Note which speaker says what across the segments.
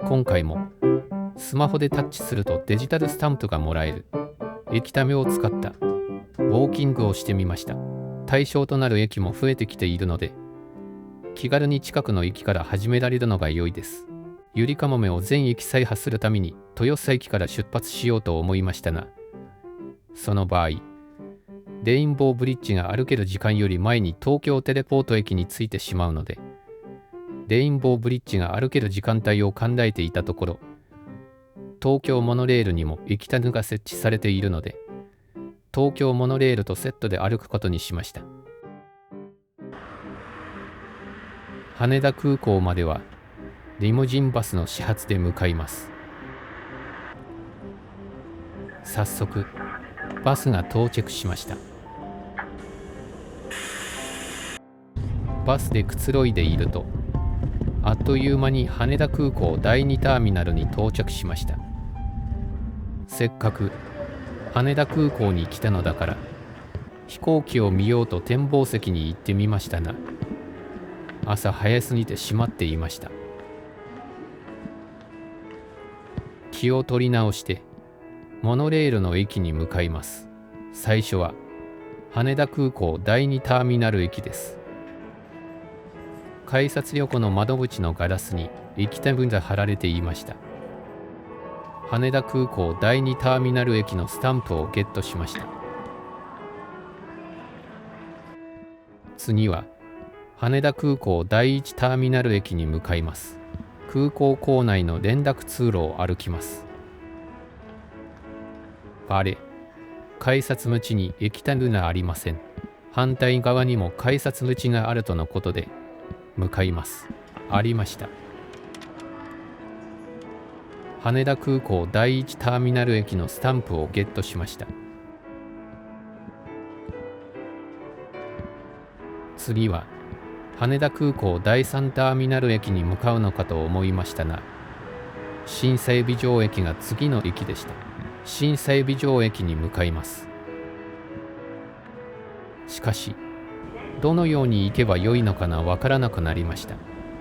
Speaker 1: 今回もスマホでタッチするとデジタルスタンプがもらえる駅タメを使ったウォーキングをしてみました。対象となる駅も増えてきているので、気軽に近くの駅から始められるのが良いです。ゆりかもめを全駅制覇するために豊洲駅から出発しようと思いましたが、その場合、レインボーブリッジが歩ける時間より前に東京テレポート駅に着いてしまうので、レインボーブリッジが歩ける時間帯を考えていたところ、東京モノレールにも駅タヌが設置されているので、東京モノレールとセットで歩くことにしました。羽田空港まではリムジンバスの始発で向かいます。早速バスが到着しました。バスでくつろいでいると、あっという間に羽田空港第2ターミナルに到着しました。せっかく羽田空港に来たのだから飛行機を見ようと展望席に行ってみましたが、朝早すぎて閉まっていました。気を取り直してモノレールの駅に向かいます。最初は羽田空港第2ターミナル駅です。改札横の窓口のガラスに駅タグが貼られていました。羽田空港第2ターミナル駅のスタンプをゲットしました。次は羽田空港第1ターミナル駅に向かいます。空港構内の連絡通路を歩きます。あれ、改札口に駅タグがありません。反対側にも改札口があるとのことで向かいます。ありました。羽田空港第1ターミナル駅のスタンプをゲットしました。次は羽田空港第3ターミナル駅に向かうのかと思いましたが、心斎美城駅が次の駅でした。心斎美城駅に向かいます。しかしどのように行けばよいのかがわからなくなりました。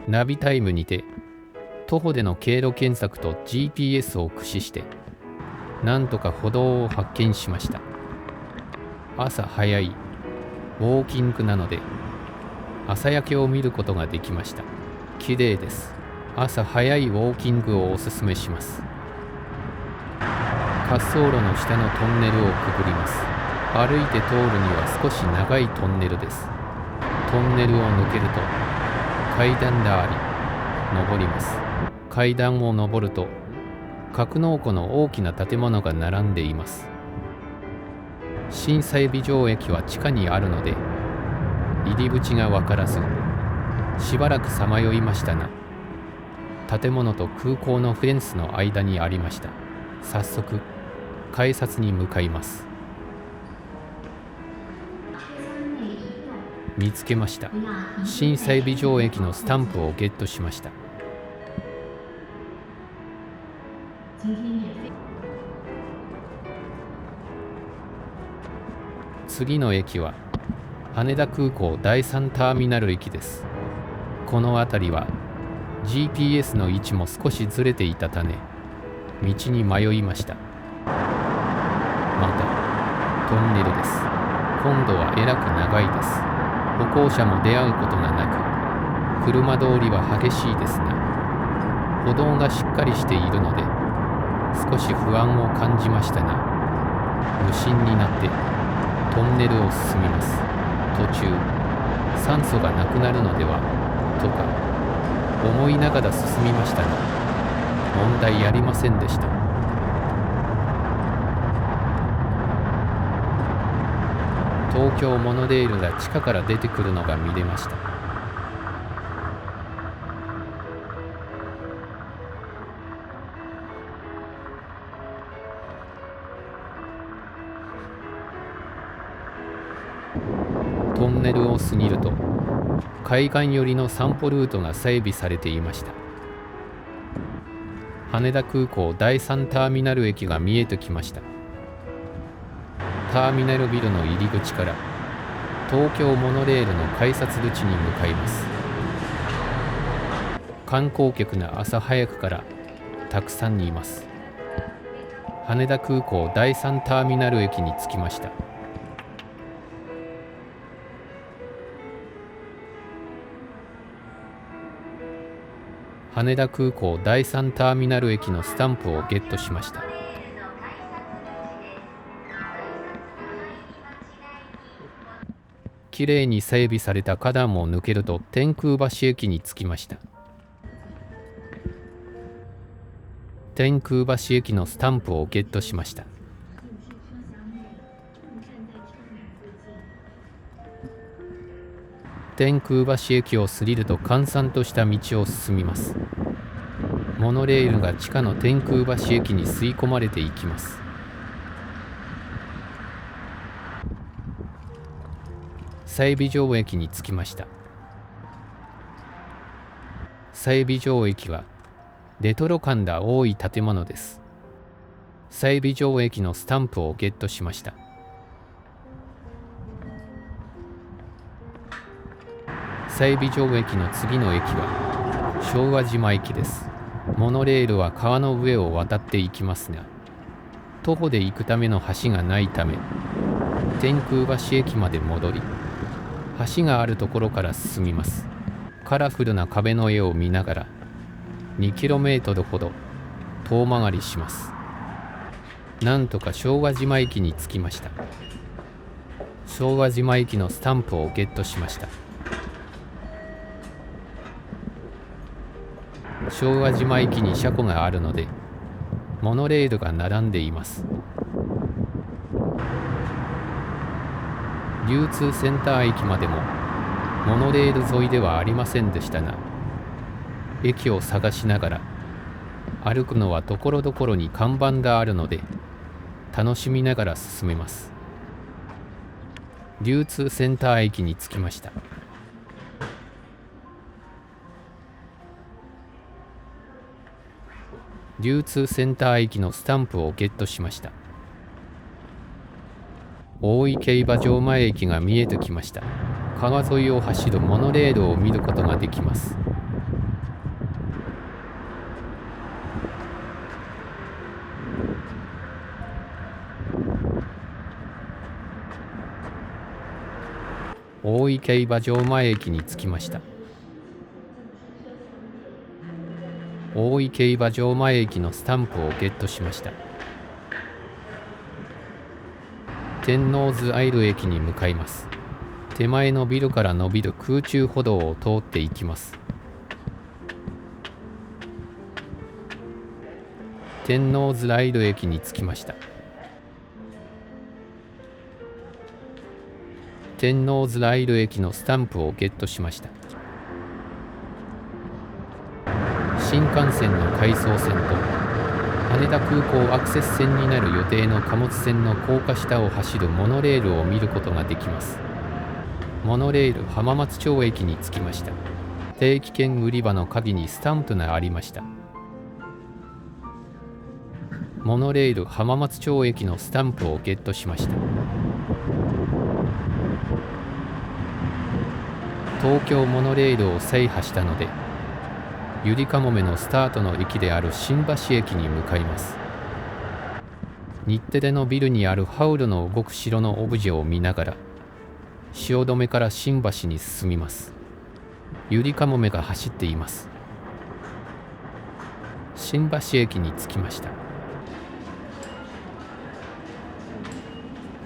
Speaker 1: ナビタイムにて徒歩での経路検索と GPS を駆使してなんとか歩道を発見しました。朝早いウォーキングなので朝焼けを見ることができました。綺麗です。朝早いウォーキングをおすすめします。滑走路の下のトンネルをくぐります。歩いて通るには少し長いトンネルです。トンネルを抜けると階段があり、登ります。階段を登ると格納庫の大きな建物が並んでいます。心斎美城駅は地下にあるので入り口が分からずしばらくさまよいましたが、建物と空港のフェンスの間にありました。早速改札に向かいます。見つけました。心斎美城駅のスタンプをゲットしました。次の駅は羽田空港第3ターミナル駅です。この辺りは GPS の位置も少しずれていたため道に迷いました。またトンネルです。今度はえらく長いです。歩行者も出会うことがなく、車通りは激しいですが、歩道がしっかりしているので少し不安を感じましたが、無心になってトンネルを進みます。途中酸素がなくなるのではとか思いながら進みましたが、問題ありませんでした。東京モノレールが地下から出てくるのが見れました。トンネルを過ぎると海岸寄りの散歩ルートが整備されていました。羽田空港第3ターミナル駅が見えてきました。ターミナルビルの入り口から東京モノレールの改札口に向かいます。観光客が朝早くからたくさんいます。羽田空港第3ターミナル駅に着きました。羽田空港第3ターミナル駅のスタンプをゲットしました。きれいに整備された花壇を抜けると天空橋駅に着きました。天空橋駅のスタンプをゲットしました。天空橋駅を過ぎると閑散とした道を進みます。モノレールが地下の天空橋駅に吸い込まれていきます。整備場駅に着きました。整備場駅はレトロ感が多い建物です。整備場駅のスタンプをゲットしました。整備場駅の次の駅は昭和島駅です。モノレールは川の上を渡っていきますが、徒歩で行くための橋がないため、天空橋駅まで戻り、橋があるところから進みます。カラフルな壁の絵を見ながら 2km ほど遠回りします。なんとか昭和島駅に着きました。昭和島駅のスタンプをゲットしました。昭和島駅に車庫があるのでモノレールが並んでいます。流通センター駅までもモノレール沿いではありませんでしたが、駅を探しながら歩くのはところどころに看板があるので楽しみながら進めます。流通センター駅に着きました。流通センター駅のスタンプをゲットしました。大井競馬場前駅が見えてきました。川沿いを走るモノレールを見ることができます。大井競馬場前駅に着きました。大井競馬場前駅のスタンプをゲットしました。天王洲アイル駅に向かいます。手前のビルから伸びる空中歩道を通っていきます。天王洲アイル駅に着きました。天王洲アイル駅のスタンプをゲットしました。新幹線の回送線と羽田空港アクセス線になる予定の貨物線の高架下を走るモノレールを見ることができます。モノレール浜松町駅に着きました。定期券売り場の鍵にスタンプがありました。モノレール浜松町駅のスタンプをゲットしました。東京モノレールを制覇したのでゆりかもめのスタートの駅である新橋駅に向かいます。日テレのビルにあるハウルの動く城のオブジェを見ながら汐留から新橋に進みます。ゆりかもめが走っています。新橋駅に着きました。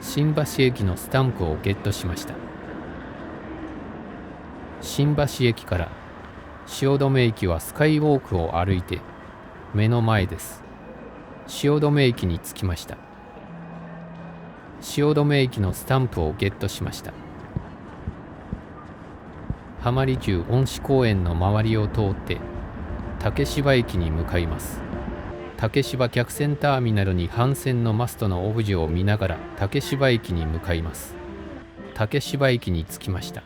Speaker 1: 新橋駅のスタンプをゲットしました。新橋駅から汐留駅はスカイウォークを歩いて目の前です。汐留駅に着きました。汐留駅のスタンプをゲットしました。浜離宮恩賜公園の周りを通って竹芝駅に向かいます。竹芝客船ターミナルに帆船のマストのオブジェを見ながら竹芝駅に向かいます。竹芝駅に着きました。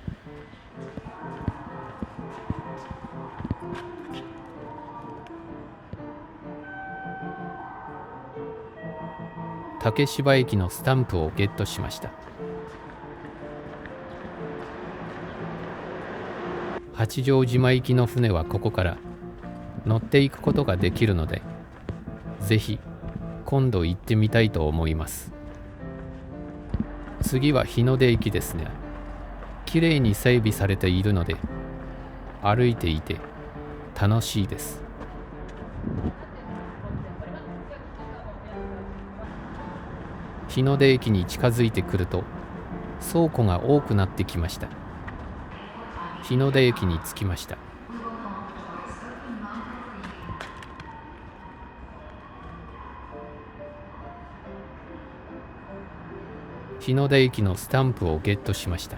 Speaker 1: 竹芝駅のスタンプをゲットしました。八丈島行きの船はここから乗っていくことができるのでぜひ今度行ってみたいと思います。次は日の出駅ですね。きれいに整備されているので歩いていて楽しいです。日の出駅に近づいてくると倉庫が多くなってきました。日の出駅に着きました。日の出駅のスタンプをゲットしました。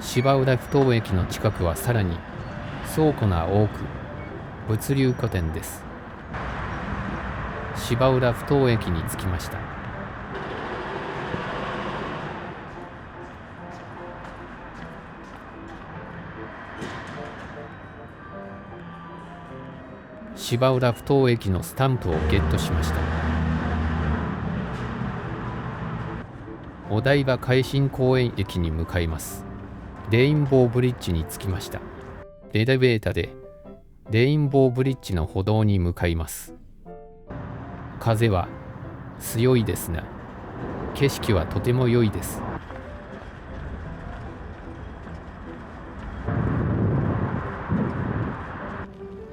Speaker 1: 芝浦ふ頭駅の近くはさらに倉庫が多く物流拠点です。芝浦ふ頭駅に着きました。芝浦ふ頭駅のスタンプをゲットしました。お台場海浜公園駅に向かいます。レインボーブリッジに着きました。エレベーターでレインボーブリッジの歩道に向かいます。風は強いですが、景色はとても良いです。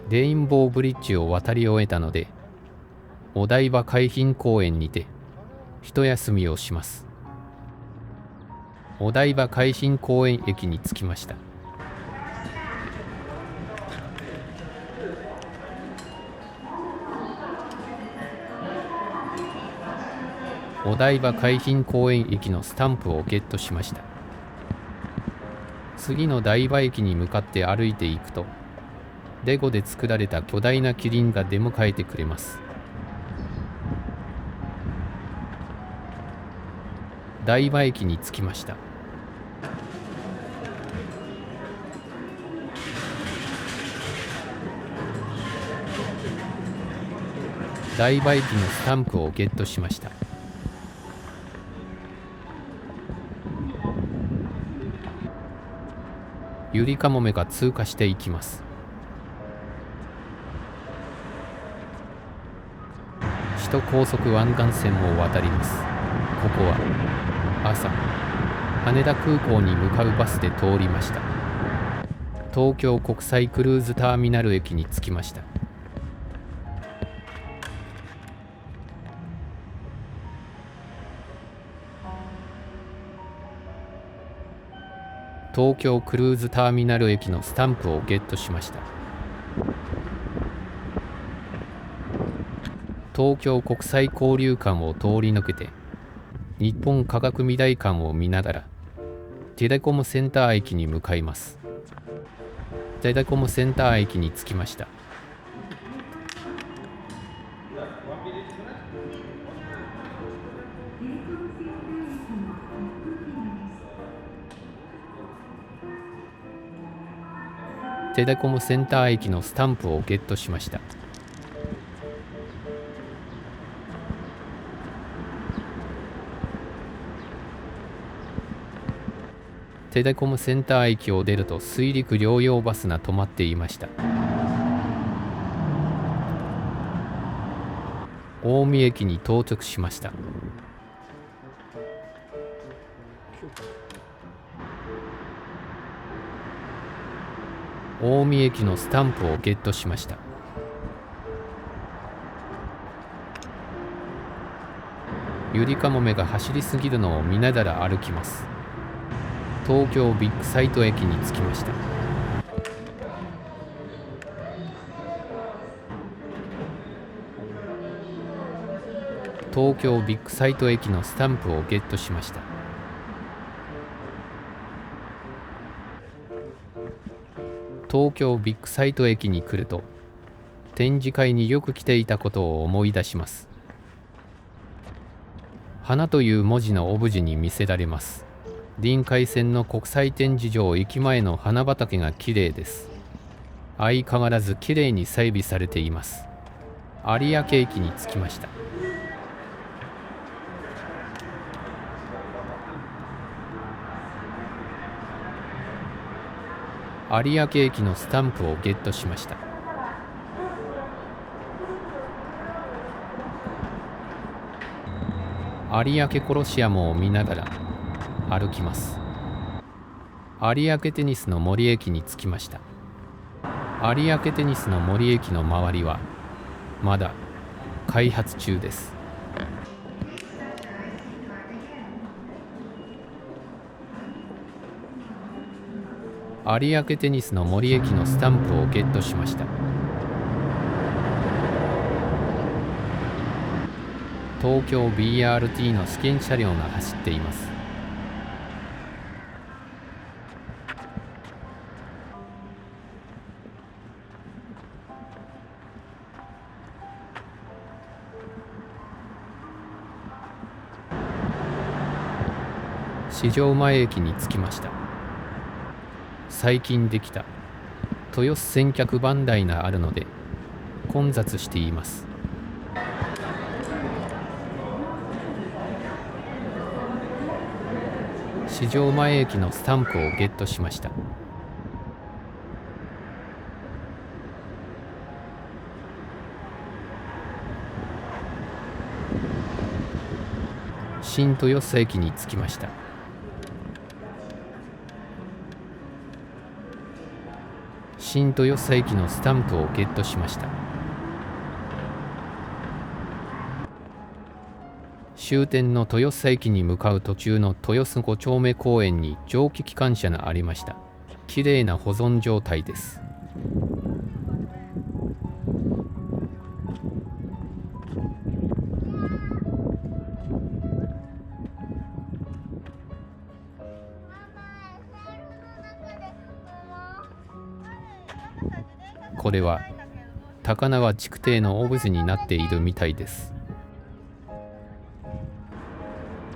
Speaker 1: レインボーブリッジを渡り終えたので、お台場海浜公園にて一休みをします。お台場海浜公園駅に着きました。お台場海浜公園駅のスタンプをゲットしました。次の台場駅に向かって歩いていくと、レゴで作られた巨大なキリンが出迎えてくれます。台場駅に着きました。台場駅のスタンプをゲットしました。ゆりかもめが通過していきます。首都高速湾岸線を渡ります。ここは朝羽田空港に向かうバスで通りました。東京国際クルーズターミナル駅に着きました。東京クルーズターミナル駅のスタンプをゲットしました。東京国際交流館を通り抜けて日本科学未来館を見ながらテレコムセンター駅に向かいます。テレコムセンター駅に着きました。テレコムセンター駅のスタンプをゲットしました。テレコムセンター駅を出ると水陸両用バスが止まっていました。大見駅に到着しました。大見駅のスタンプをゲットしました。ゆりかもめが走りすぎるのを見ながら歩きます。東京ビッグサイト駅に着きました。東京ビッグサイト駅のスタンプをゲットしました。東京ビッグサイト駅に来ると展示会によく来ていたことを思い出します。花という文字のオブジェに見せられます。臨海線の国際展示場駅前の花畑がきれいです。相変わらずきれいに整備されています。有明駅に着きました。有明駅のスタンプをゲットしました。有明コロシアムを見ながら歩きます。有明テニスの森駅に着きました。有明テニスの森駅の周りはまだ開発中です。有明テニスの森駅のスタンプをゲットしました。東京 BRT の試験車両が走っています。四条前駅に着きました。最近できた豊洲千客番台があるので混雑しています。四条前駅のスタンプをゲットしました。新豊洲駅に着きました。新豊洲駅のスタンプをゲットしました。終点の豊洲駅に向かう途中の豊洲5丁目公園に蒸気機関車がありました。きれいな保存状態です。これは高輪築堤のオブジェになっているみたいです。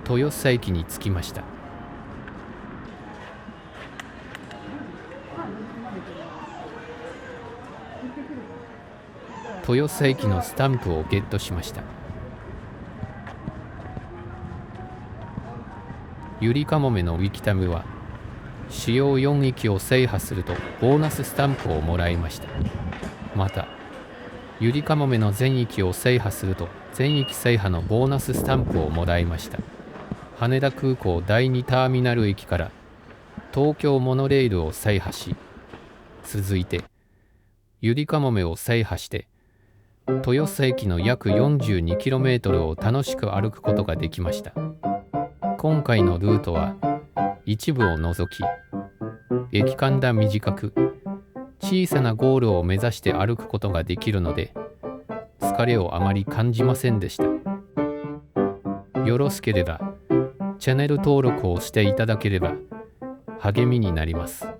Speaker 1: 豊洲駅に着きました。豊洲駅のスタンプをゲットしました。ゆりかもめのウィキタムは主要4域を制覇するとボーナススタンプをもらいました。またゆりかもめの全域を制覇すると全域制覇のボーナススタンプをもらいました。羽田空港第2ターミナル駅から東京モノレールを制覇し、続いてゆりかもめを制覇して豊洲駅の約 42km を楽しく歩くことができました。今回のルートは一部を除き駅間が短く小さなゴールを目指して歩くことができるので疲れをあまり感じませんでした。よろしければチャンネル登録をしていただければ励みになります。